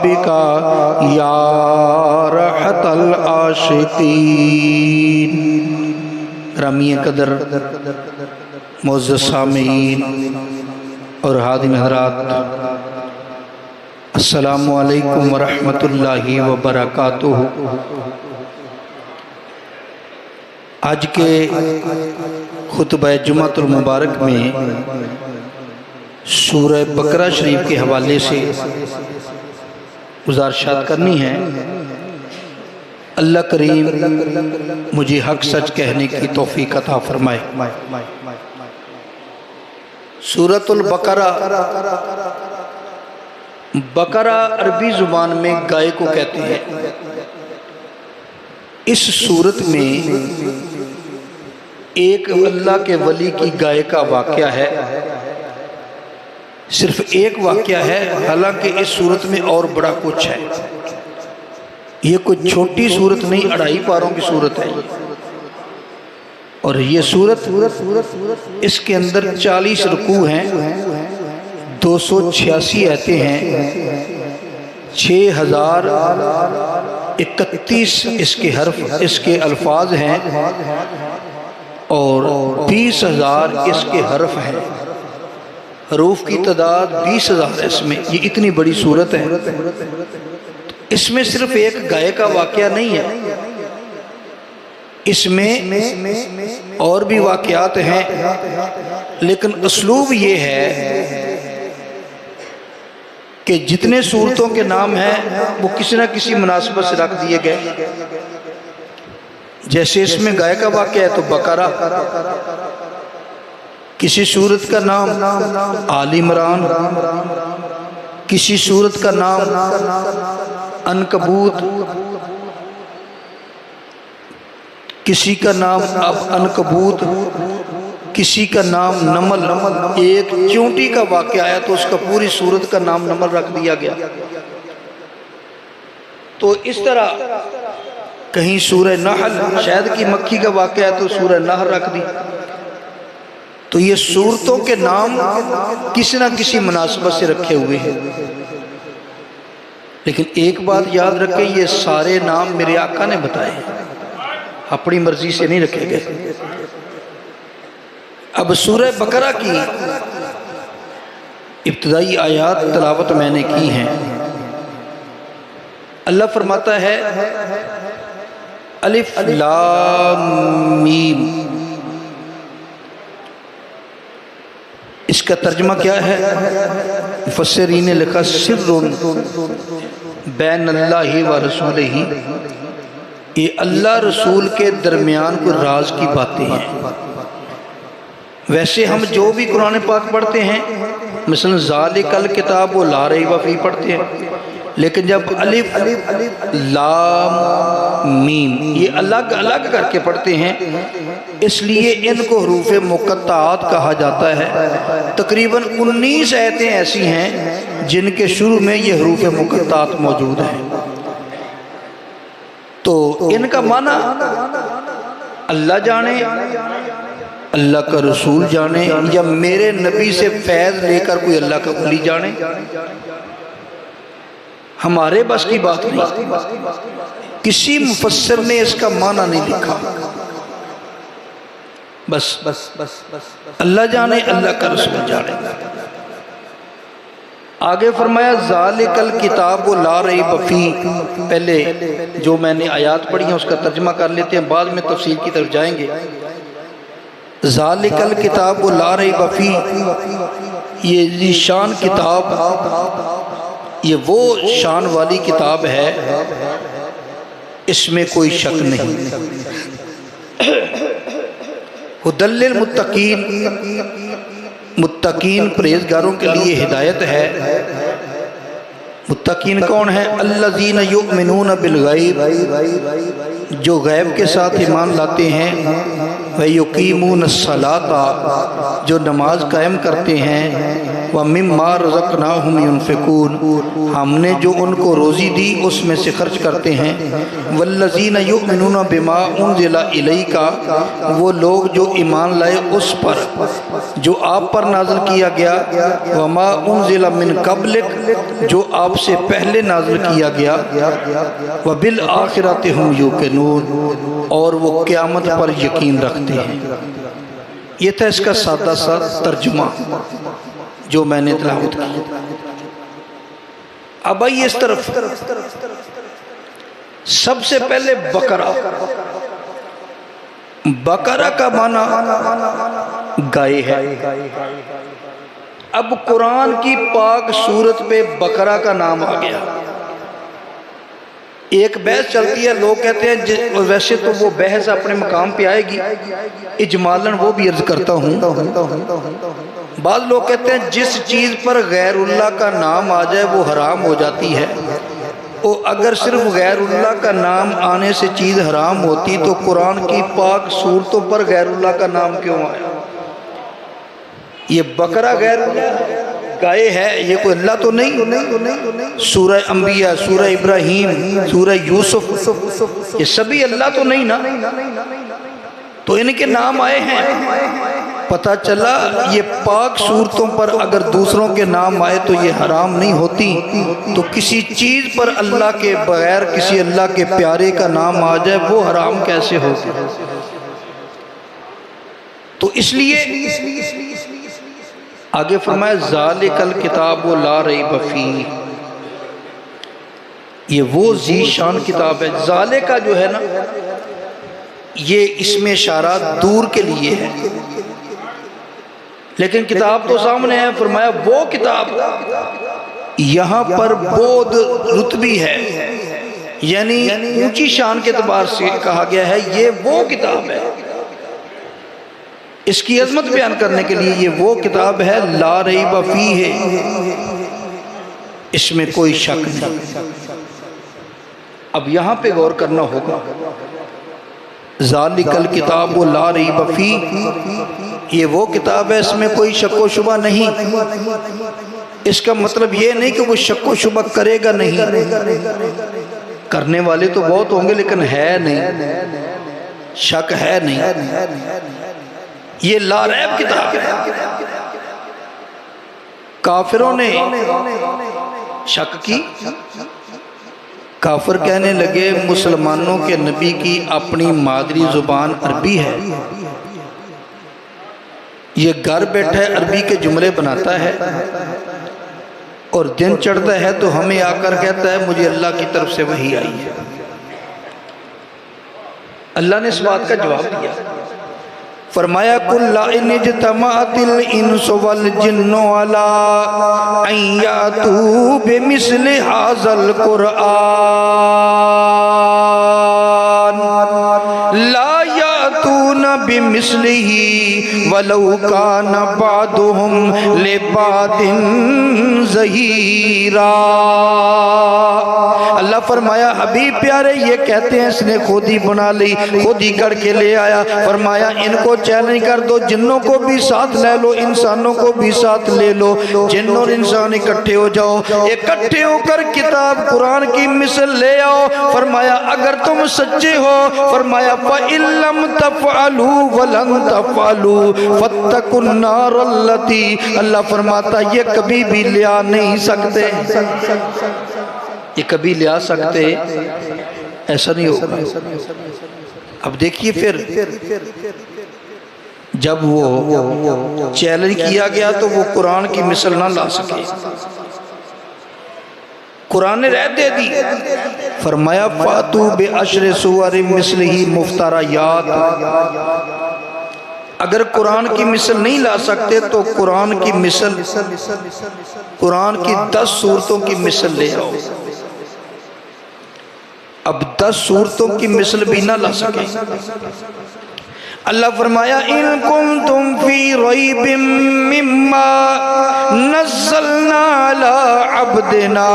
بکا یا راحت العاشقین۔ گرامی قدر معزز سامعین اور حاضرین حضرات، السلام علیکم ورحمۃ اللہ وبرکاتہ۔ آج کے خطبہ جمعۃ المبارک میں سورہ بقرہ شریف کے حوالے سے گزارشات کرنی ہے۔ اللہ کریم مجھے حق سچ کہنے کی توفیق عطا فرمائے۔ سورۃ البقرہ، بقرہ عربی زبان میں گائے کو کہتے ہیں۔ اس سورت میں ایک اللہ کے ولی کی گائے کا واقعہ ہے، صرف ایک واقعہ ہے، حالانکہ اس سورت میں اور بڑا کچھ ہے۔ یہ کوئی چھوٹی سورت نہیں، 2.5 پاروں کی سورت ہے اور یہ سورت اس کے اندر 40 رکوع ہیں، 286 آیتیں ہیں، 6031 اس کے الفاظ ہیں اور 20,000 اس کے حرف ہیں۔ حروف کی تعداد 20,000 ہے اس میں۔ یہ اتنی بڑی سورت ہے۔ اس میں صرف ایک گائے کا واقعہ نہیں ہے، اس میں اور بھی واقعات ہیں، لیکن اسلوب یہ ہے کہ جتنے سورتوں کے نام ہیں وہ کسی نہ کسی مناسبت سے رکھ دیے گئے۔ جیسے اس میں گائے کا واقعہ ہے تو بقرہ، کسی سورت کا نام آل عمران، کسی سورت کا نام عنکبوت، کسی کا نام عنکبوت، کسی کا نام نمل۔ ایک چونٹی کا واقعہ آیا تو اس کا پوری سورت کا نام نمل رکھ دیا گیا۔ تو اس طرح کہیں سورہ نحل، شاید کی مکھی کا واقعہ ہے تو سورہ نحل رکھ دی۔ تو یہ سورتوں کے نام کسی نہ کسی مناسبت سے رکھے ہوئے ہیں، لیکن ایک بات یاد رکھیں، یہ سارے نام میرے آقا نے بتائے ہیں، اپنی مرضی سے نہیں رکھے گئے۔ اب سورہ بقرہ کی ابتدائی آیات تلاوت میں نے کی ہیں۔ اللہ فرماتا ہے الف لام میم۔ اس کا ترجمہ کیا ہے؟ مفسرین نے لکھا سر بین اللہ و رسولہ، یہ اللہ رسول کے درمیان کوئی راز کی باتیں ہیں۔ ویسے ہم جو بھی قرآن پاک پڑھتے ہیں، مثلا ذالک الکتاب و لا ریب فیہ پڑھتے ہیں، لیکن جب الف لام میم یہ الگ الگ کر کے پڑھتے ہیں، اس لیے ان کو حروف مقطعات کہا جاتا ہے۔ تقریباً 19 آیتیں ایسی ہیں جن کے شروع میں یہ حروف مقطعات موجود ہیں۔ تو ان کا معنی اللہ جانے، اللہ کا رسول جانے، یا میرے نبی سے فیض لے کر کوئی اللہ کا ولی جانے، ہمارے بس کی بات نہیں۔ کسی مفسر نے اس کا معنی نہیں لکھا، بس اللہ جانے، اللہ کا رسول جانے۔ آگے فرمایا ذالک الکتاب لا ریب فیہ۔ پہلے جو میں نے آیات پڑھی ہیں اس کا ترجمہ کر لیتے ہیں، بعد میں تفسیر کی طرف جائیں گے۔ ذالک الکتاب لا ریب فیہ، یہ شان کتاب، یہ وہ شان والی کتاب ہے، اس میں کوئی شک نہیں۔ ھدی للمتقین، متقین پرہیزگاروں کے لیے ہدایت ہے۔ متقین کون ہیں؟ الذین یؤمنون بالغیب، جو غیب کے ساتھ ایمان لاتے ہیں، وَيُقِيمُونَ الصَّلَاةَ، جو نماز قائم کرتے ہیں، وَمِمَّا رَزَقْنَاهُمْ يُنْفِقُونَ ہم نے جو ان کو روزی دی اس میں سے خرچ کرتے ہیں وَالَّذِينَ يُؤْمِنُونَ بِمَا أُنزِلَ إِلَيْكَ وہ لوگ جو ایمان لائے اس پر جو آپ پر نازل کیا گیا وَمَا أُنزِلَ مِن قَبْلِكَ جو آپ سے پہلے نازل کیا گیا وَبِالْآخِرَةِ هُمْ يُوقِنُونَ اور وہ قیامت پر یقین رکھتے ہیں۔ یہ تھا اس کا سادہ سا ترجمہ جو میں نے تلاوت کی۔ اب آئیے اس طرف، سب سے پہلے بقرہ، بقرہ کا معنی گائے ہے۔ اب قرآن کی پاک سورت پہ بقرہ کا نام آ گیا۔ ایک بحث چلتی ہے، لوگ کہتے ہیں ویسے تو وہ بحث اپنے مقام پہ آئے گی، اجمالاً وہ بھی عرض کرتا ہوں۔ بعض لوگ کہتے ہیں جس چیز پر غیر اللہ کا نام آ جائے وہ حرام ہو جاتی ہے، اور اگر صرف غیر اللہ کا نام آنے سے چیز حرام ہوتی تو قرآن کی پاک سورتوں پر غیر اللہ کا نام کیوں آیا؟ یہ بقرہ غیر اللہ گائے ہے، یہ کوئی اللہ تو نہیں۔ سورہ انبیاء، سورہ ابراہیم، سورہ یوسف، یہ سبھی اللہ تو نہیں نا، تو ان کے نام آئے ہیں۔ پتہ چلا یہ پاک صورتوں پر اگر دوسروں کے نام آئے تو یہ حرام نہیں ہوتی، تو کسی چیز پر اللہ کے بغیر کسی اللہ کے پیارے کا نام آ جائے وہ حرام کیسے ہوگا؟ تو اس لیے آگے فرمایا ذالک الکتاب لا ریب فیہ، یہ وہ ذی شان کتاب ہے۔ ذالک جو ہے نا یہ اسم اشارہ دور کے لیے ہے، لیکن کتاب تو سامنے ہے۔ فرمایا وہ کتاب، یہاں پر بود رتبی ہے، یعنی اونچی شان کے اعتبار سے کہا گیا ہے یہ وہ کتاب ہے۔ اس کی عظمت بیان کرنے کے لیے یہ وہ کتاب ہے لا ریب فیہ، اس میں کوئی شک نہیں۔ اب یہاں پہ غور کرنا ہوگا، ذالک الکتاب لا ریب فیہ، یہ وہ کتاب ہے اس میں کوئی شک و شبہ نہیں۔ اس کا مطلب یہ نہیں کہ وہ شک و شبہ کرے گا نہیں، کرنے والے تو بہت ہوں گے لیکن ہے نہیں، شک ہے نہیں، یہ لا ریب کتاب ہے۔ کافروں نے شک کی، کافر کہنے لگے مسلمانوں کے نبی کی اپنی مادری زبان عربی ہے، یہ گھر بیٹھے عربی کے جملے بناتا ہے اور دن چڑھتا ہے تو ہمیں آ کر کہتا ہے مجھے اللہ کی طرف سے وحی آئی ہے۔ اللہ نے اس بات کا جواب دیا، فرمایا قُلْ لَئِنِ اجْتَمَعَتِ الْإِنسُ وَالْجِنُّ عَلَىٰ أَن يَأْتُوا بِمِثْلِ هَٰذَا الْقُرْآنِ لَا يَأْتُونَ بِمِثْلِهِ وَلَوْ كَانَ بَعْضُهُمْ لِبَعْضٍ ظَهِيرًا۔ اللہ فرمایا حبیب پیارے یہ کہتے ہیں اس نے خود ہی بنا لی، خود ہی کر کے لے آیا۔ فرمایا ان کو چیلنج کر دو، جنوں کو بھی ساتھ لے لو، انسانوں کو بھی ساتھ لے لو، جن اور انسان اکٹھے ہو جاؤ، اکٹھے ہو کر کتاب قرآن کی مثل لے آؤ۔ فرمایا اگر تم سچے ہو، فرمایا فَإِن لَّمْ تَفْعَلُوا وَلَن تَفْعَلُوا فَاتَّقُوا النَّارَ الَّتِي، اللہ فرماتا یہ کبھی بھی لے آ نہیں سکتے، یہ کبھی لے آ سکتے ایسا نہیں ہوگا۔ اب دیکھیے پھر جب وہ چیلنج کیا گیا تو وہ قرآن کی مثل نہ لا سکے، قرآن نے رعایت دے دی، فرمایا فَأْتُوا بِعَشْرِ سُوَرٍ مِثْلِهِ مُفْتَرَيَاتٍ، اگر قرآن کی مثل نہیں لا سکتے تو قرآن کی مثل، قرآن کی 10 صورتوں کی مثل لے آؤ۔ اب 10 صورتوں کی مثل بھی نہ لا سکے۔ اللہ فرمایا ان کنتم فی ریب مما نزلنا علی عبدنا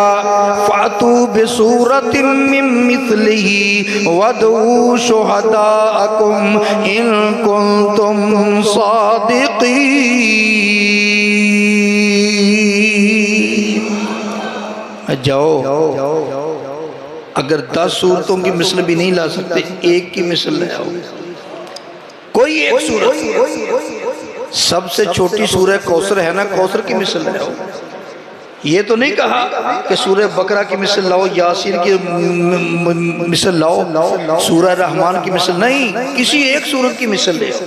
فاتوا بسورۃ من مثلہ وادعوا شہداءکم ان کنتم صادقین۔ جاؤ اگر 10 صورتوں کی مثل بھی نہیں لا سکتے ایک کی مثل لے آؤ، کوئی ایک صورت، سب سے چھوٹی سورہ کوثر ہے نا، کوثر کی مثل لے آؤ۔ یہ تو نہیں کہا کہ سورہ بقرہ کی مثل لاؤ، یاسین کی مثل لاؤ، سورہ رحمان کی مثل، نہیں، کسی ایک سورت کی مثل لے آؤ۔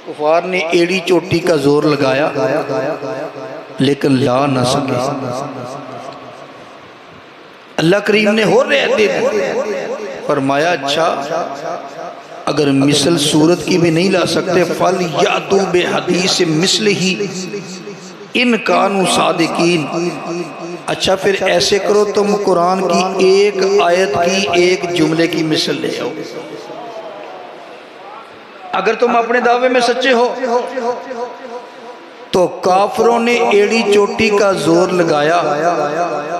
کفار نے ایڑی چوٹی کا زور لگایا لیکن لا نہ سکے۔ اللہ کریم نے اور رعایت دے دی، فرمایا اچھا اگر مثل صورت کی بھی نہیں لا سکتے فَلْيَأْتُوا بِحَدِيثٍ مِثْلِهِ ان کانوا صادقین، اچھا پھر ایسے کرو تم قرآن کی ایک آیت کی ایک جملے کی مثل لے آؤ، اگر تم اپنے دعوے میں سچے ہو۔ تو کافروں نے ایڑی چوٹی کا زور لگایا،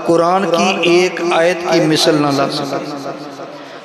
قرآن کی ایک آیت کی مثل نہ لا سکے۔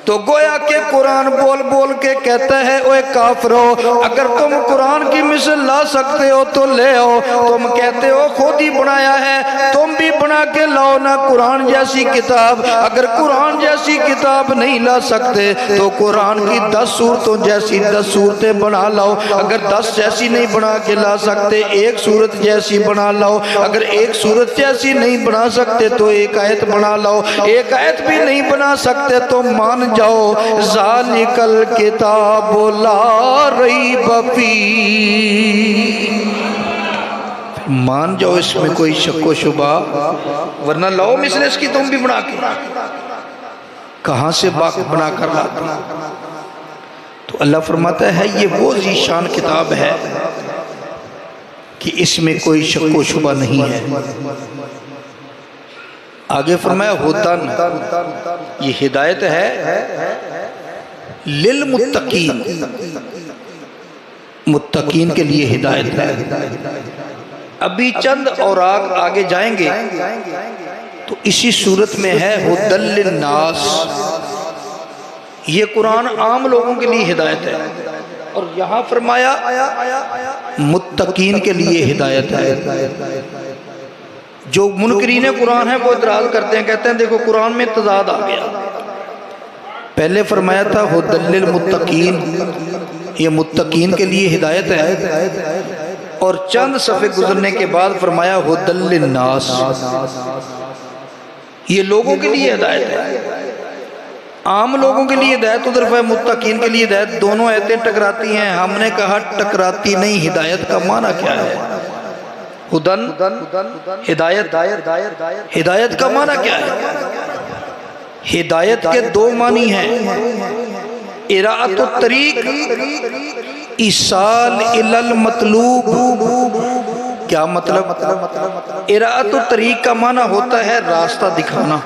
تو گویا کہ قرآن بول بول کے کہتا ہے اوے کافرو، اگر تم قرآن کی مثل لا سکتے ہو تو لے آؤ، تم کہتے ہو خود ہی بنایا ہے، تم بھی بنا کے لاؤ نا قرآن جیسی کتاب۔ اگر قرآن جیسی کتاب نہیں لا سکتے تو قرآن کی 10 صورتوں جیسی 10 صورتیں بنا لاؤ، اگر 10 جیسی نہیں بنا کے لا سکتے ایک صورت جیسی بنا لاؤ، اگر ایک صورت جیسی نہیں بنا سکتے تو ایک آیت بنا لاؤ، ایک آیت بھی نہیں بنا سکتے تو مان جاؤ ذالک الکتاب لا ریب فیہ، مان جاؤ اس میں کوئی شک و شبہ، ورنہ لاؤ مثل اس کی تم بھی بنا کے، کہاں سے باق بنا کر لاتے۔ تو اللہ فرماتا ہے یہ وہ ذیشان کتاب ہے کہ اس میں کوئی شک و شبہ نہیں ہے۔ آگے فرمایا ہدن، یہ ہدایت ہے للمتقین، متقین کے لیے ہدایت ہے۔ ابھی چند اوراق آگے جائیں گے تو اسی صورت میں ہے ہدن للناس، یہ قرآن عام لوگوں کے لیے ہدایت ہے، اور یہاں فرمایا متقین کے لیے ہدایت ہے۔ جو منکرین قرآن ہیں وہ اعتراض کرتے ہیں، کہتے ہیں دیکھو قرآن میں تضاد آ گیا، پہلے فرمایا تھا ہدی للمتقین، یہ متقین کے لیے ہدایت ہے، اور چند صفحے گزرنے کے بعد فرمایا ہدی للناس، یہ لوگوں کے لیے ہدایت ہے، عام لوگوں کے لیے ہدایت، ادھر ہے متقین کے لیے ہدایت۔ دونوں آیتیں ٹکراتی ہیں، ہم نے کہا ٹکراتی نہیں، ہدایت کا معنی کیا ہے؟ ہدن ہدایت، ہدایت کا معنی کیا ہے؟ ہدایت کے 2 معنی ہیں، اراءۃ الطریق، ایصال الی المطلوب۔ کیا مطلب؟ اراءۃ الطریق کا معنی ہوتا ہے راستہ دکھانا،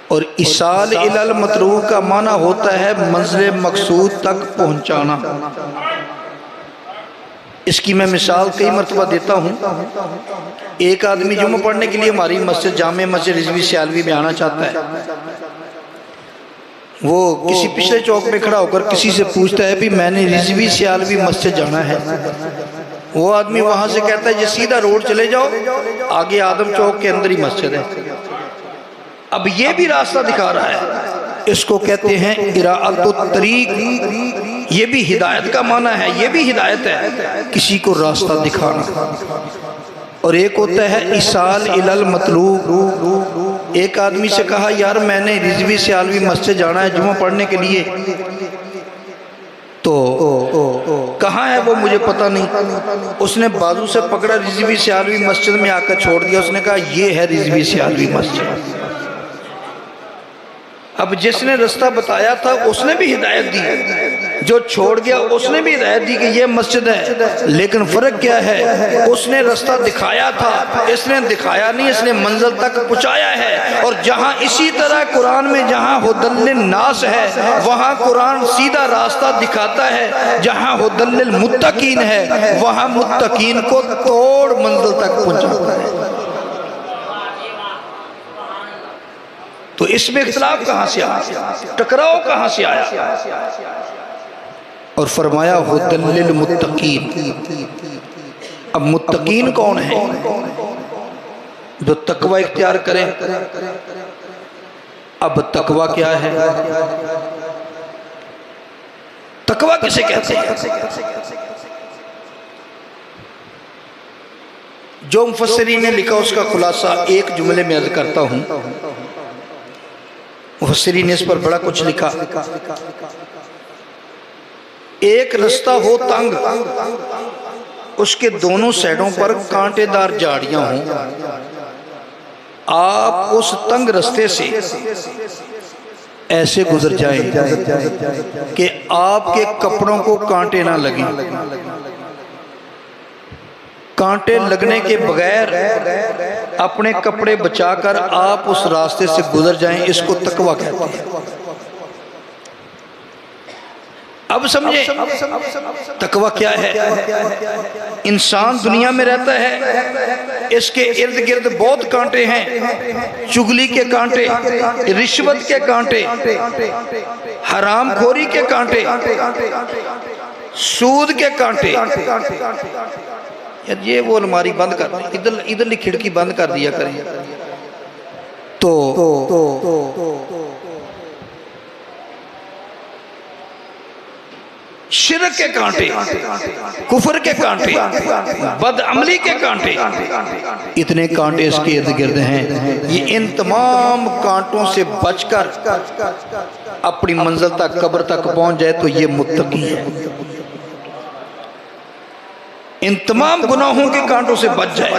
اور ایصال الی المطلوب کا معنی ہوتا ہے منزل مقصود تک پہنچانا۔ اس کی میں مثال کئی مرتبہ دیتا ہوں۔ ایک آدمی جمعہ پڑھنے کے لیے ہماری مسجد جامع مسجد رضوی سیالوی میں آنا چاہتا ہے، وہ کسی پچھلے چوک میں کھڑا ہو کر کسی سے پوچھتا ہے بھی میں نے رضوی سیالوی مسجد جانا ہے، وہ آدمی وہاں سے کہتا ہے یہ سیدھا روڈ چلے جاؤ، آگے آدم چوک کے اندر ہی مسجد ہے۔ اب یہ بھی راستہ دکھا رہا ہے، اس کو کہتے ہیں اراءۃ الطریق، یہ بھی ہدایت کا معنی ہے، یہ بھی ہدایت ہے، کسی کو راستہ دکھانا۔ اور ایک ہوتا ہے ایصال الی المطلوب، ایک آدمی سے کہا یار میں نے رضوی سیالوی مسجد جانا ہے جمعہ پڑھنے کے لیے، تو کہاں ہے وہ مجھے پتہ نہیں، اس نے بازو سے پکڑا رضوی سیالوی مسجد میں آ کر چھوڑ دیا، اس نے کہا یہ ہے رضوی سیالوی مسجد۔ اب جس نے رستہ بتایا تھا اس نے بھی ہدایت دی، جو چھوڑ گیا اس نے بھی ہدایت دی کہ یہ مسجد ہے، لیکن فرق کیا ہے؟ اس نے رستہ دکھایا تھا، اس نے دکھایا نہیں، اس نے منزل تک پہنچایا ہے۔ اور جہاں اسی طرح قرآن میں جہاں ہدی للناس ہے وہاں قرآن سیدھا راستہ دکھاتا ہے، جہاں ہدی للمتقین ہے وہاں متقین کو توڑ منزل تک پہنچاتا ہے۔ تو اس میں اختلاف کہاں سے آیا، ٹکراؤ کہاں سے آیا؟ اور فرمایا ہدی للمتقین۔ اب متقین کون ہیں؟ جو تقوی اختیار کریں۔ اب تقوی کیا ہے؟ تقوی کسے کہتے ہیں؟ جو مفسرین نے لکھا اس کا خلاصہ ایک جملے میں عرض کرتا ہوں۔ مفسرین نے اس پر بڑا کچھ لکھا۔ ایک رستہ ہو تنگ، اس کے دونوں سائڈوں پر کانٹے دار جھاڑیاں ہوں، آپ اس تنگ رستے سے ایسے گزر جائیں کہ آپ کے کپڑوں کو کانٹے نہ لگیں۔ کانٹے لگنے کے بغیر اپنے کپڑے بچا کر آپ اس راستے سے گزر جائیں، اس کو تقوی کہتے ہیں۔ اب سمجھیں تقوی کیا ہے؟ انسان دنیا میں رہتا ہے، اس کے ارد گرد بہت کانٹے ہیں، چغلی کے کانٹے، رشوت کے کانٹے، حرام خوری کے کانٹے، سود کے کانٹے۔ یہ وہ الماری بند کر دیں، ادھر کھڑکی بند کر دیا کریں تو شرک کے کانٹے، کفر کے کانٹے، بد عملی کے کانٹے، اتنے کانٹے اس کے ارد گرد ہیں۔ یہ ان تمام کانٹوں سے بچ کر اپنی منزل تک، قبر تک پہنچ جائے تو یہ متقی ہے۔ ان تمام گناہوں کے کانٹوں سے بچ جائے،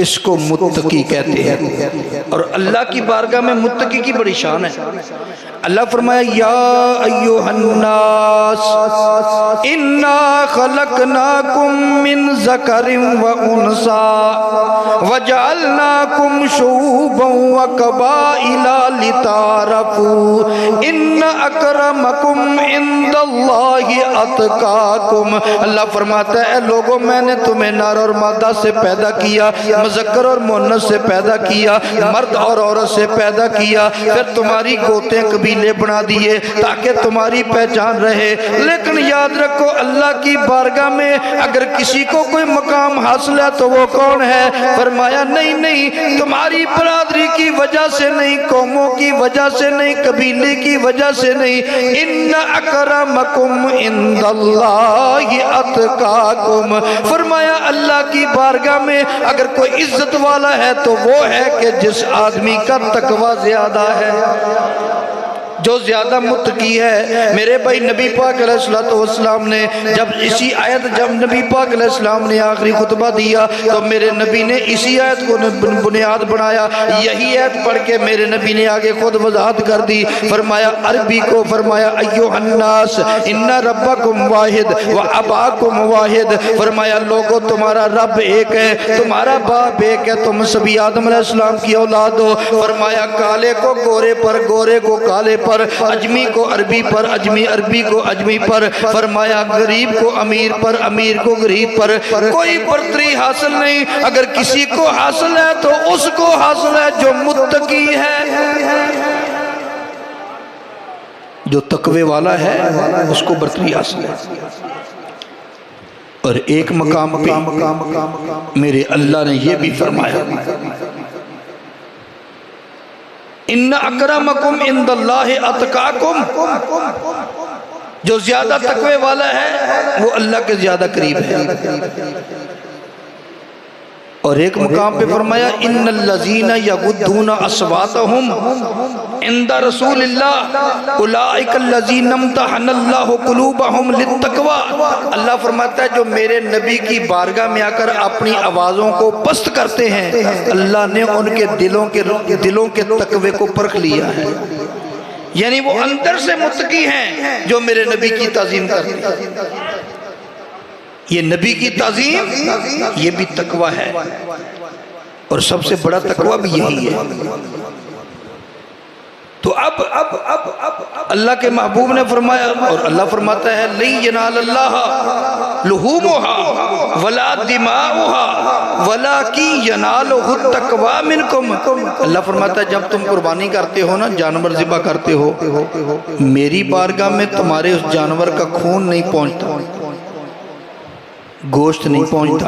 اس کو متقی کہتے ہیں۔ اور اللہ کی بارگاہ میں متقی کی بڑی شان ہے۔ اللہ فرمایا یا ایوہ الناس انا خلقناکم من ذکر و انسا وجعلناکم شعوبا و قبائل لتعارفوا ان اکرمکم عند اللہ اتقاکم۔ اللہ فرماتا ہے اے لوگوں، میں نے تمہیں نر اور مادہ سے پیدا کیا، مذکر اور مؤنث سے پیدا کیا، مرد اور عورت سے پیدا کیا، پھر تمہاری گوتیں قبیلے بنا دیے تاکہ تمہاری پہچان رہے۔ لیکن یاد رکھو اللہ کی بارگاہ میں اگر کسی کو کوئی مقام حاصل ہے تو وہ کون ہے؟ فرمایا نہیں، تمہاری برادری کی وجہ سے نہیں، قوموں کی وجہ سے نہیں، قبیلے کی وجہ سے نہیں، ان اکرمکم عند اللہ اتقاکم۔ فرمایا اللہ کی بارگاہ میں اگر کوئی عزت والا ہے تو وہ ہے کہ جس آدمی کا تقوی زیادہ ہے، جو زیادہ متقی ہے۔ میرے بھائی نبی پاک علیہ السلام نے جب نبی پاک علیہ السلام نے آخری خطبہ دیا تو میرے نبی نے اسی آیت کو بنیاد بنایا۔ یہی آیت پڑھ کے میرے نبی نے آگے خود وضاحت کر دی۔ فرمایا عربی کو، فرمایا ایوہ الناس ان ربکم واحد و اباکم واحد۔ فرمایا لوگوں تمہارا رب ایک ہے، تمہارا باپ ایک ہے، تم سبھی آدم علیہ السلام کی اولاد ہو۔ فرمایا کالے کو گورے پر، گورے کو کالے پر، اجمی کو عربی پر، عربی کو اجمی پر۔ فرمایا غریب کو امیر پر، امیر کو غریب پر۔ کوئی برتری حاصل نہیں، اگر کسی کو حاصل ہے تو اس کو حاصل ہے جو متقی ہے، جو تقوی والا ہے اس کو برتری حاصل ہے۔ اور ایک مقام پہ میرے اللہ نے یہ بھی فرمایا ان اکرمکم عند اللہ اتقاکم، جو زیادہ تقوی والا ہے وہ اللہ کے زیادہ قریب ہے۔ اور ایک مقام پہ فرمایا ان الذین یغضون اصواتهم عند رسول اللہ اولئک الذین امتحن اللہ قلوبهم للتقوی۔ اللہ فرماتا ہے جو میرے نبی کی بارگاہ میں آ کر اپنی آوازوں کو پست کرتے ہیں، اللہ نے ان کے دلوں کے تقوی کو پرکھ لیا ہے، یعنی وہ اندر سے متقی ہیں جو میرے نبی کی تعظیم کرتے ہیں۔ یہ نبی کی تعظیم یہ بھی تقوی ہے، اور سب سے بڑا تقوی بھی یہی ہے۔ تو اب اللہ کے محبوب نے فرمایا، اور اللہ فرماتا ہے لَن يَنَالَ اللَّهَ لُحُومُهَا وَلَا دِمَاؤُهَا وَلَكِن يَنَالُهُ التَّقْوَىٰ مِنكُمْ۔ اللہ فرماتا ہے جب تم قربانی کرتے ہو نا، جانور ذبح کرتے ہو، میری بارگاہ میں تمہارے اس جانور کا خون نہیں پہنچتا، گوشت نہیں پہنچتا،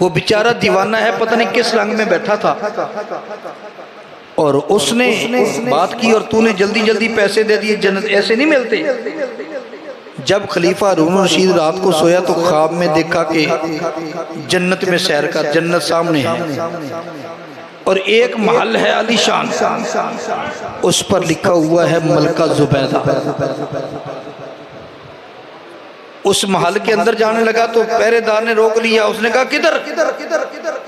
وہ بیچارہ دیوانہ ہے، پتہ نہیں کس رنگ میں بیٹھا تھا، اور اس نے بات کی اور تو نے جلدی جلدی پیسے دے دیے، جنت ایسے نہیں ملتے۔ جب خلیفہ ہارون الرشید رات کو سویا تو خواب میں دیکھا کہ جنت میں سیر کر، جنت سامنے ہے اور ایک محل ہے علی شان، اس پر لکھا ہوا ہے ملکہ زبیدہ۔ اس محل کے اندر جانے لگا تو پہرے دار نے روک لیا، اس نے کہا کدھر؟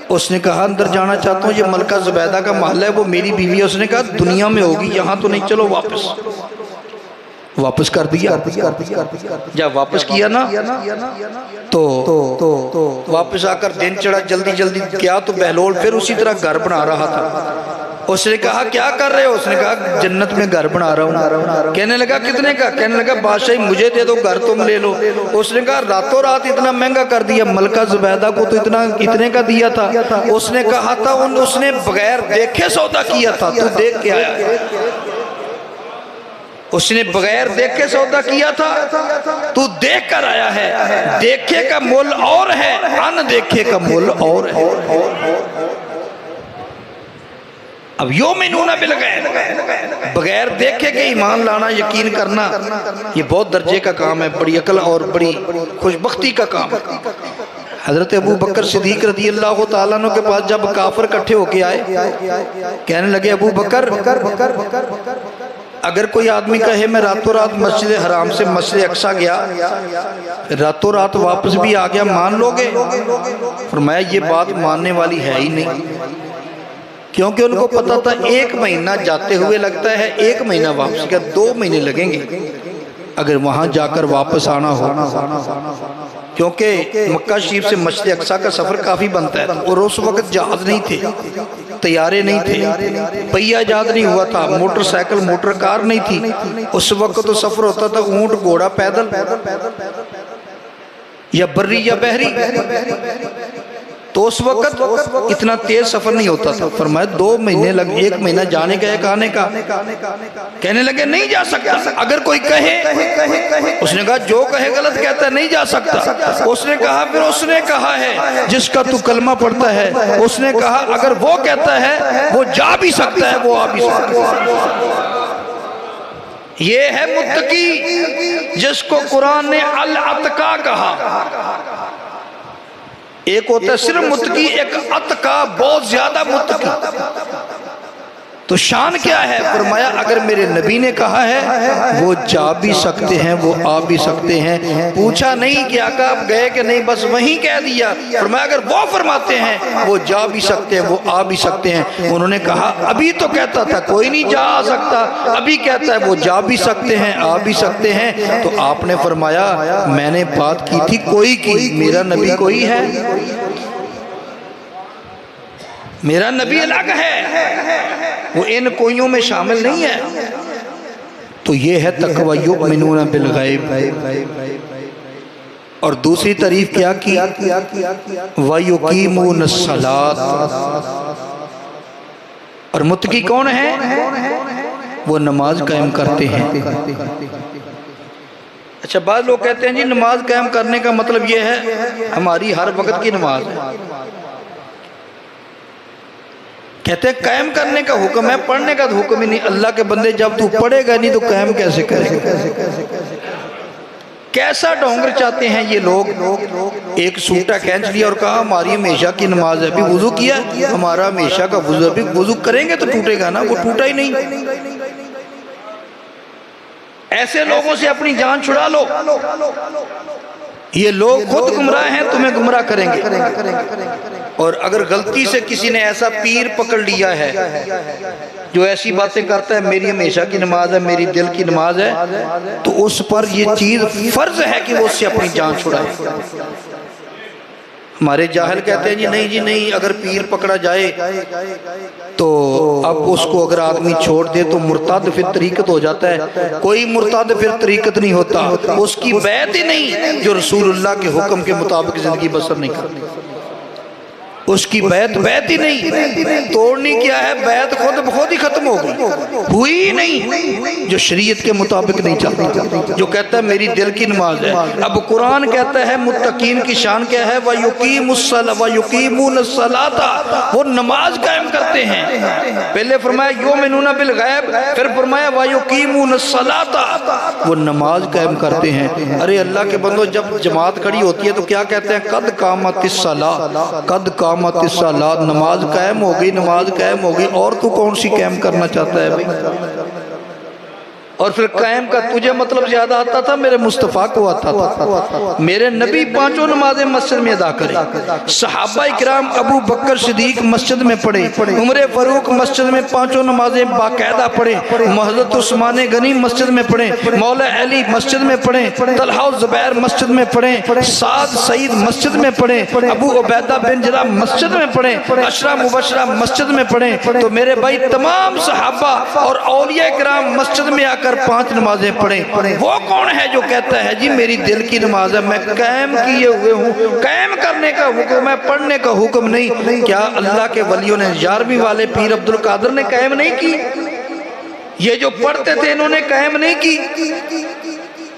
اس نے کہا اندر جانا چاہتا ہوں، یہ ملکہ زبیدہ کا محل ہے، وہ میری بیوی ہے۔ اس نے کہا دنیا میں ہوگی، یہاں تو نہیں، چلو واپس کر دیا۔ جب واپس کیا نا تو واپس آ کر دن چڑھا، جلدی جلدی کیا تو بہلول پھر اسی طرح گھر بنا رہا تھا۔ اس نے کہا کیا کر رہے ہو؟ اس نے کہا جنت میں گھر بنا رہا ہوں۔ کہنے لگا کتنے کا؟ کہنے لگا بادشاہی مجھے دے دو، گھر تم لے لو۔ اس نے کہا راتوں رات اتنا مہنگا کر دیا، ملکہ زبیدہ کو تو اتنے کا دیا تھا۔ اس نے کہا تھا اس نے بغیر دیکھے سودا کیا تھا، تو دیکھ کے آیا ہے۔ اس نے بغیر دیکھے سودا کیا تھا، تو دیکھ کر آیا ہے۔ دیکھے کا مول اور ہے، ان دیکھے کا مول اور ہے۔ اب یؤمنون بالغیب، بغیر دیکھے کہ ایمان لانا، یقین کرنا، یہ بہت درجے کا کام ہے، بڑی عقل اور بڑی خوشبختی کا کام ہے۔ حضرت ابو بکر صدیق رضی اللہ تعالیٰ عنہ کے پاس جب کافر اکٹھے ہو کے آئے، کہنے لگے ابو بکر اگر کوئی آدمی کہے میں راتوں رات مسجد حرام سے مسجد اقصی گیا، راتوں رات واپس بھی آ گیا، مان لو گے؟ فرمایا یہ بات ماننے والی ہے ہی نہیں، کیونکہ ان کو پتا تھا 1 مہینہ جاتے ہوئے لگتا ہے، 1 مہینہ واپس کا 2 مہینے لگیں گے اگر وہاں جا کر واپس آنا ہو، کیونکہ مکہ شریف سے مسجد اقصی کا سفر کافی بنتا ہے، اور اس وقت جہاز نہیں تھے، طیارے نہیں تھے، پہیہ جہاز نہیں ہوا تھا، موٹر سائیکل موٹر کار نہیں تھی، اس وقت تو سفر ہوتا تھا اونٹ گھوڑا پیدل، یا بری یا بحری، تو اس وقت اتنا تیز سفر نہیں ہوتا تھا۔ فرمایا 2 مہینے 1 مہینہ جانے کا ایک آنے کا۔ کہنے لگے نہیں جا سکتا، اگر کوئی کہے، اس نے کہا جو کہے غلط کہتا ہے، نہیں جا سکتا۔ اس نے کہا پھر اس نے کہا ہے جس کا تو کلمہ پڑھتا ہے، اس نے کہا اگر وہ کہتا ہے وہ جا بھی سکتا ہے، وہ آ بھی سکتا ہے۔ یہ ہے متقی جس کو قرآن نے الاتقا کہا۔ ایک ہوتا ہے صرف متقی، ایک اتقا بہت زیادہ متقی۔ تو شان کیا ہے؟ فرمایا اگر میرے نبی نے کہا ہے وہ جا بھی سکتے ہیں، وہ آ بھی سکتے ہیں۔ پوچھا نہیں کہ آقا آپ گئے کہ نہیں، بس وہیں کہہ دیا۔ فرمایا اگر وہ فرماتے ہیں وہ جا بھی سکتے ہیں، وہ آ بھی سکتے ہیں۔ انہوں نے کہا ابھی تو کہتا تھا کوئی نہیں جا آ سکتا، ابھی کہتا ہے وہ جا بھی سکتے ہیں، آ بھی سکتے ہیں۔ تو آپ نے فرمایا میں نے بات کی تھی کوئی کی، میرا نبی کوئی ہے، میرا نبی الگ ہے، وہ ان کوئیوں میں شامل نہیں ہے۔ تو یہ ہے تقوی، یؤمنون بالغیب۔ اور دوسری تعریف کیا کی؟ وَيُقِيمُونَ الصَّلَاةَ۔ اور متقی کون ہے؟ وہ نماز قائم کرتے ہیں۔ اچھا بعض لوگ کہتے ہیں جی نماز قائم کرنے کا مطلب یہ ہے ہماری ہر وقت کی نماز ہے۔ کہتے ہیں قائم کرنے کا حکم ہے، پڑھنے کا حکم ہی نہیں۔ اللہ کے بندے جب تو پڑھے گا نہیں تو قائم کیسے کرے گا؟ کیسا ڈونگر چاہتے ہیں یہ لوگ؟ ایک سوٹا کھینچ لیا اور کہا ہماری ہمیشہ کی نماز ہے، ابھی وضو کیا ہمارا ہمیشہ کا وضو، ابھی وضو کریں گے تو ٹوٹے گا نا، وہ ٹوٹا ہی نہیں۔ ایسے لوگوں سے اپنی جان چھڑا لو، یہ لوگ خود گمراہ ہیں، تمہیں گمراہ کریں گے۔ اور اگر غلطی سے کسی نے ایسا پیر پکڑ لیا ہے جو ایسی باتیں کرتا ہے میری ہمیشہ کی نماز ہے، میری دل کی نماز ہے، تو اس پر یہ چیز فرض ہے کہ وہ اس سے اپنی جان چھڑائے۔ ہمارے جاہل کہتے ہیں جی نہیں جی نہیں، اگر پیر پکڑا جائے تو اب اس کو اگر آدمی چھوڑ دے تو مرتد پھر طریقت ہو جاتا ہے۔ کوئی مرتد پھر طریقت نہیں ہوتا، اس کی بیعت ہی نہیں جو رسول اللہ کے حکم کے مطابق زندگی بسر نہیں کرتی۔ اس کی بیعت بیعت ہی نہیں، توڑنی کیا ہے، بیعت خود بخود ہی ختم ہوگی، ہوئی ہی نہیں جو شریعت کے مطابق نہیں چلتا، جو کہتا ہے میری دل کی نماز ہے۔ اب قرآن کہتا ہے متقین کی شان کیا ہے، وَيُقِيمُونَ الصَّلَاةَ، وہ نماز قائم کرتے ہیں۔ پہلے فرمایا یؤمنون بالغیب، پھر فرمایا وَيُقِيمُونَ الصَّلَاةَ، وہ نماز قائم کرتے ہیں۔ ارے اللہ کے بندو، جب جماعت کھڑی ہوتی ہے تو کیا کہتے ہیں، قد قامت الصلاۃ، قد قامت الصلاۃ، نماز قائم ہوگی، نماز قائم ہوگی، اور تو کون سی قائم کرنا چاہتا ہے بھائی؟ اور پھر قائم کا تجھے مطلب زیادہ آتا تھا، میرے مصطفیٰ کو آتا تھا۔ میرے نبی پانچوں نمازیں مسجد میں ادا کرے، صحابہ اکرام ابو بکر صدیق مسجد میں پڑھے، عمر فاروق مسجد میں پانچوں نمازیں باقاعدہ پڑھے، حضرت عثمان غنی مسجد میں پڑھے، مولا علی مسجد میں پڑھے، طلحہ و زبیر مسجد میں پڑھے، سعد سعید مسجد میں پڑھے، ابو عبیدہ بن جراح مسجد میں پڑھے، عشرہ مبشرہ مسجد میں پڑھے۔ تو میرے بھائی تمام صحابہ اور اولیاء کرام مسجد میں آ کر 5 نمازیں پڑھیں۔ وہ کون ہے جو کہتا ہے جی میری دل کی نماز ہے، میں قائم کیے ہوئے ہوں، قائم کرنے کا حکم ہے، پڑھنے کا حکم نہیں؟ کیا اللہ کے ولیوں نے 11ویں والے پیر عبد القادر نے قائم نہیں کی؟ یہ جو پڑھتے تھے انہوں نے قائم نہیں کی؟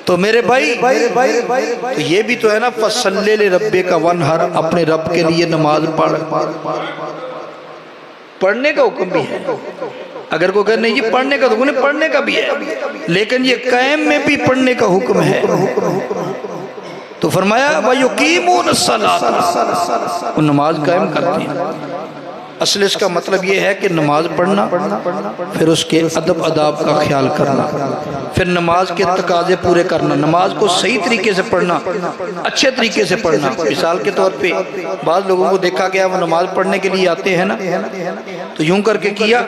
تو میرے بھائی تو یہ بھی تو ہے نا، فَصَلِّ لِرَبِّكَ وَانْحَرْ، اپنے رب کے لیے نماز پڑھ، پڑھنے کا حکم بھی ہے۔ اگر کوئی کہے نہیں یہ پڑھنے کا حکم نہیں، پڑھنے کا بھی ہے، لیکن یہ قائم میں بھی پڑھنے کا حکم ہے۔ تو فرمایا وَيُقِيمُونَ الصَّلَاةَ، وہ نماز قائم کرتے ہیں۔ اصل اس کا مطلب یہ ہے کہ نماز پڑھنا، پھر اس کے ادب آداب کا خیال کرنا، پھر نماز کے تقاضے پورے کرنا، نماز کو صحیح طریقے سے پڑھنا، اچھے طریقے سے پڑھنا۔ مثال کے طور پہ بعض لوگوں کو دیکھا گیا وہ نماز پڑھنے کے لیے آتے ہیں نا، تو یوں کر کے کیا،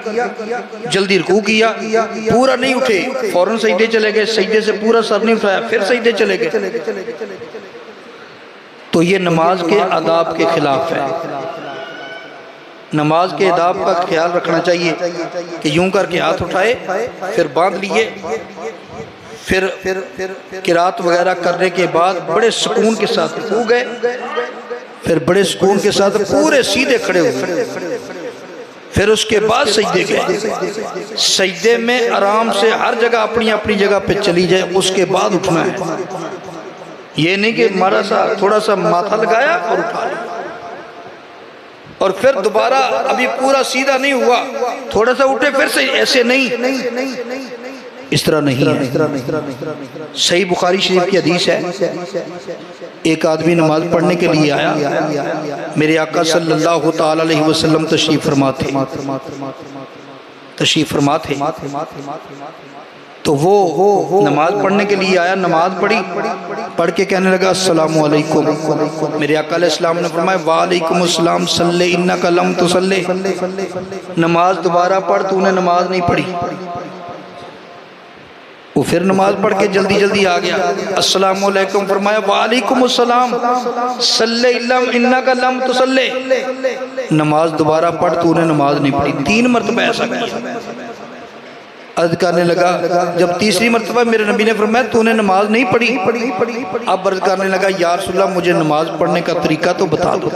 جلدی رکوع کیا، پورا نہیں اٹھے، فوراً سجدے چلے گئے، سجدے سے پورا سر نہیں اٹھایا، پھر سجدے چلے گئے، تو یہ نماز کے آداب کے خلاف ہے۔ نماز کے آداب کا خیال رکھنا چاہیے کہ یوں کر کے ہاتھ اٹھائے، پھر باندھ لیے، پھر قرات وغیرہ کرنے کے بعد بڑے سکون کے ساتھ رکوع گئے، پھر بڑے سکون کے ساتھ پورے سیدھے کھڑے ہوئے، پھر اس کے بعد سجدے گئے۔ سجدے میں آرام سے ہر جگہ اپنی اپنی جگہ پہ چلی جائے، اس کے بعد اٹھنا ہے۔ یہ نہیں کہ ہمارا سا تھوڑا سا ماتھا لگایا اور اٹھا لیا، اور پھر دوبارہ ابھی پورا سیدھا نہیں ہوا، تھوڑا سا اٹھے پھر سے، ایسے نہیں، اس طرح نہیں ہے۔ صحیح بخاری شریف کی حدیث ہے، ایک آدمی نماز پڑھنے کے لیے آیا، میرے آقا صلی اللہ تعالی علیہ وسلم تشریف فرما تھے، تو وہ نماز پڑھنے کے لیے آیا، نماز پڑھی، پڑھ کے کہنے لگا السلام علیکم۔ میرے آقا علیہ السلام نے فرمایا وعلیکم السلام، صلی انک لم تصلی، نماز دوبارہ پڑھ، تو نے نماز نہیں پڑھی۔ وہ پھر نماز پڑھ کے جلدی جلدی آ گیا، السلام علیکم، فرمایا وعلیکم السلام، صلی انک لم تصلی، نماز دوبارہ پڑھ، تو نے نماز نہیں پڑھی۔ 3 مرتبہ ایسا کیا۔ عرض کرنے لگا، جب تیسری مرتبہ میرے نبی نے فرمایا تو نے نماز نہیں پڑھی، اب عرض کرنے لگا یا رسول اللہ مجھے نماز پڑھنے کا طریقہ تو بتا دو۔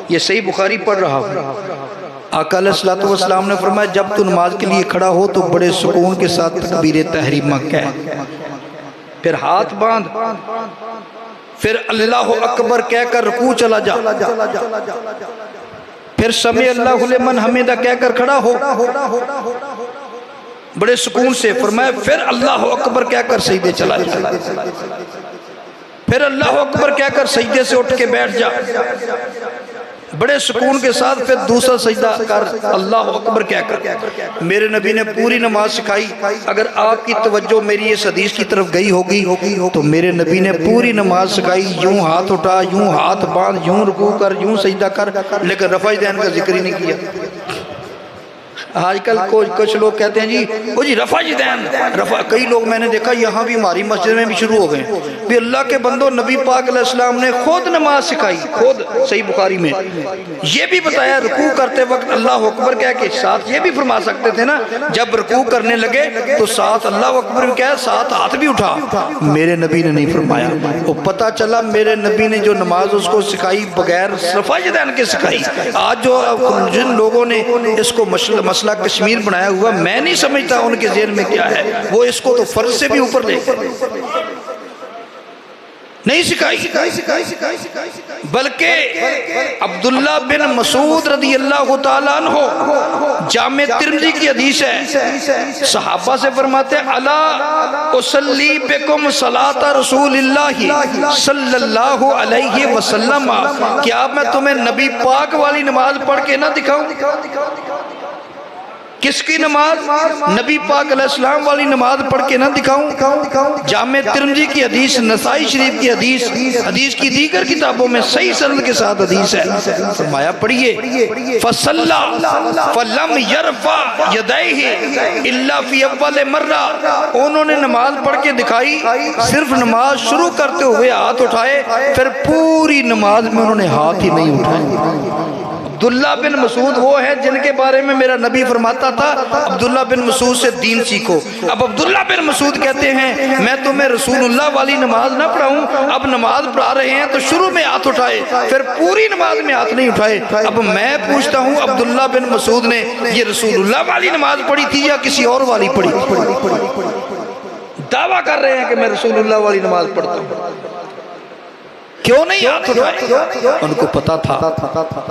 یہ صحیح بخاری پڑھ رہا ہوں۔ آقا علیہ السلام نے فرمایا جب تو نماز کے لیے کھڑا ہو تو بڑے سکون کے ساتھ تکبیر تحریمہ کہہ، پھر ہاتھ باندھ، پھر اللہ اکبر کہہ کر رکوع چلا جا، پھر سمع اللہ لمن حمدہ کہہ کر کھڑا ہو بڑے سکون سے، فرمایا پھر اللہ اکبر کہہ کر سجدے چلا جا، پھر اللہ اکبر کہہ کر سجدے سے اٹھ کے بیٹھ جا بڑے سکون کے ساتھ، پھر دوسرا سجدہ کر اللہ اکبر کہہ کر۔ میرے نبی نے پوری نماز سکھائی۔ اگر آپ کی توجہ میری اس حدیث کی طرف گئی ہوگی تو میرے نبی نے پوری نماز سکھائی، یوں ہاتھ اٹھا، یوں ہاتھ باندھ، یوں رکوع کر، یوں سجدہ کر، لیکن رفع دین کا ذکر ہی نہیں کیا۔ آج کل کچھ لوگ کہتے ہیں جی وہ جی رفع یدین رفع، کئی لوگ میں نے دیکھا یہاں بھی ہماری مسجد میں بھی شروع ہو گئے بھی اللہ کے بندوں نبی پاک علیہ السلام نے خود نماز سکھائی، خود صحیح بخاری میں یہ بھی بتایا رکوع کرتے وقت اللہ اکبر کہہ کے ساتھ یہ بھی فرما سکتے تھے نا، جب رکوع کرنے لگے تو ساتھ اللہ اکبر بھی کہہ ساتھ ہاتھ بھی اٹھا، میرے نبی نے نہیں فرمایا۔ وہ پتہ چلا میرے نبی نے جو نماز اس کو سکھائی بغیر رفع یدین کے سکھائی۔ آج جو جن لوگوں نے اس کو مسئلہ کشمیر بنایا ہوا، میں نہیں سمجھتا ان کے ذہن میں کیا ہے، وہ اس کو تو فرض سے بھی اوپر لے نہیں سکھائی، بلکہ عبداللہ بن مسعود رضی اللہ تعالیٰ عنہ جامع ترمذی کی حدیث ہے، صحابہ سے فرماتے ہیں الا اصلی بکم صلاۃ رسول اللہ صلی اللہ علیہ وسلم، کیا میں تمہیں نبی پاک والی نماز پڑھ کے نہ دکھاؤں؟ کس کی نماز؟ نبی پاک علیہ السلام والی نماز پڑھ کے نہ دکھاؤں؟ جامع ترمذی کی حدیث، نسائی شریف کی حدیث کی دیگر کتابوں میں صحیح سند کے ساتھ حدیث ہے۔ فرمایا پڑھیے فصلى فلم يرفع يديه الا في اول مرہ، انہوں نے نماز پڑھ کے دکھائی، صرف نماز شروع کرتے ہوئے ہاتھ اٹھائے، پھر پوری نماز میں انہوں نے ہاتھ ہی نہیں اٹھائے۔ عبداللہ بن مسعود وہ ہے جن کے بارے میں میرا نبی فرماتا تھا عبداللہ بن مسعود سے دین سیکھو۔ اب عبداللہ بن مسعود کہتے ہیں میں تمہیں رسول اللہ والی نماز نہ پڑھاؤں، اب نماز پڑھا رہے ہیں تو شروع میں ہاتھ اٹھائے، پھر پوری نماز میں ہاتھ نہیں اٹھائے۔ اب میں پوچھتا ہوں عبداللہ بن مسعود نے یہ رسول اللہ والی نماز پڑھی تھی یا کسی اور والی پڑھی؟ دعویٰ کر رہے ہیں کہ میں رسول اللہ والی نماز پڑھتا ہوں، کیوں نہیں ہاتھ اٹھائے؟ ان کو پتا تھا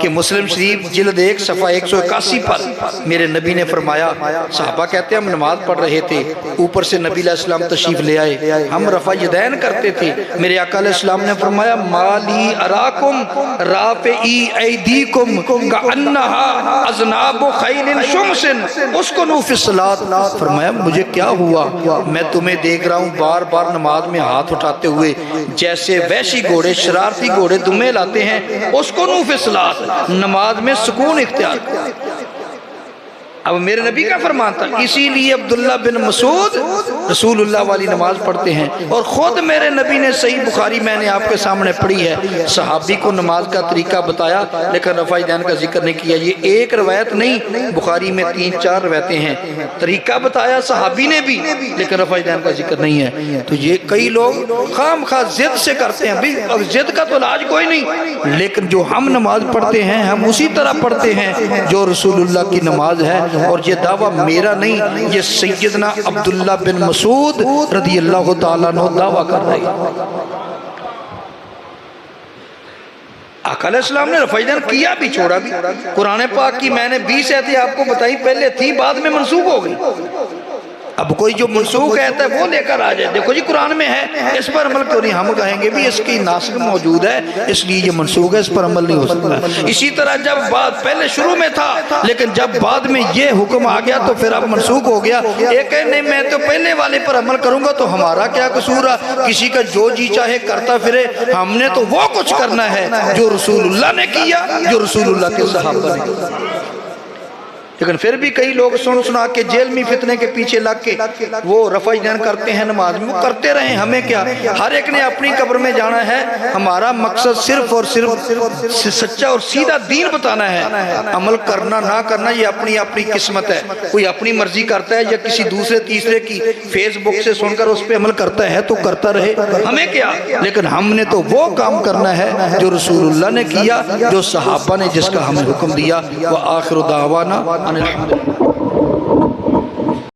کہ مسلم شریف جلد 1 صفحہ 181 پر میرے نبی نے فرمایا، صحابہ کہتے ہیں ہم نماز پڑھ رہے تھے، اوپر سے نبی علیہ السلام تشریف لے آئے، ہم رفع یدین کرتے تھے، میرے آقا علیہ السلام نے فرمایا مالی اراکم رافعی ایدیکم کانہا اذناب خیل شمس اسکنوا فی الصلاۃ، فرمایا مجھے کیا ہوا، میں تمہیں دیکھ رہا ہوں بار بار نماز میں ہاتھ اٹھاتے ہوئے جیسے وحشی گھوڑے شرارتی گھوڑے دمے لاتے ہیں، اس کو نو فی الصلاۃ، نماز میں سکون اختیار۔ اب میرے نبی کا فرمان تھا، اسی لیے عبداللہ بن مسعود رسول اللہ والی نماز پڑھتے ہیں، اور خود میرے نبی نے صحیح بخاری میں نے آپ کے سامنے پڑھی ہے، صحابی کو نماز کا طریقہ بتایا لیکن رفع یدین کا ذکر نہیں کیا۔ یہ ایک روایت نہیں، بخاری میں 3-4 روایتیں ہیں، طریقہ بتایا صحابی نے بھی لیکن رفع یدین کا ذکر نہیں ہے۔ تو یہ کئی لوگ خام خواہ ضد سے کرتے ہیں، اب ضد کا تو علاج کوئی نہیں، لیکن جو ہم نماز پڑھتے ہیں ہم اسی طرح پڑھتے ہیں جو رسول اللہ کی نماز ہے، اور یہ دعویٰ میرا نہیں، یہ سیدنا عبداللہ بن مسعود رضی اللہ تعالیٰ عنہ دعویٰ کر رہے ہیں۔ آقا علیہ السلام نے رفع یدین کیا بھی چھوڑا بھی۔ قرآن پاک کی میں نے 20 آیتیں آپ کو بتائی، پہلے تھی بعد میں منسوخ ہو گئی۔ اب کوئی جو منسوخ ہے وہ لے کر آ جائے، دیکھو جی قرآن میں ہے، اس پر عمل کیوں نہیں؟ ہم کہیں گے بھی اس کی ناسخ موجود ہے اس لیے یہ منسوخ ہے، اس پر عمل نہیں ہو سکتا۔ اسی طرح جب بات پہلے شروع میں تھا لیکن جب بعد میں یہ حکم آ گیا تو پھر اب منسوخ ہو گیا۔ ایک ہے نہیں میں تو پہلے والے پر عمل کروں گا تو ہمارا کیا قصور ہے؟ کسی کا جو جی چاہے کرتا پھرے، ہم نے تو وہ کچھ کرنا ہے جو رسول اللہ نے کیا، جو رسول اللہ کے صحابہ نے کیا۔ لیکن پھر بھی کئی لوگ سنا کے جیل میں فتنے کے پیچھے لگ کے وہ رفع یدین کرتے ہیں نماز میں، وہ کرتے رہیں، ہمیں کیا؟ ہر ایک نے اپنی قبر میں جانا ہے، ہمارا مقصد صرف اور صرف سچا اور سیدھا دین بتانا ہے، عمل کرنا نہ کرنا یہ اپنی اپنی قسمت ہے، کوئی اپنی مرضی کرتا ہے یا کسی دوسرے تیسرے کی فیس بک سے سن کر اس پہ عمل کرتا ہے تو کرتا رہے، ہمیں کیا؟ لیکن ہم نے تو وہ کام کرنا ہے جو رسول اللہ نے کیا، جو صحابہ نے جس کا ہمیں حکم دیا۔ وآخر دعوانا ان الحمد للہ۔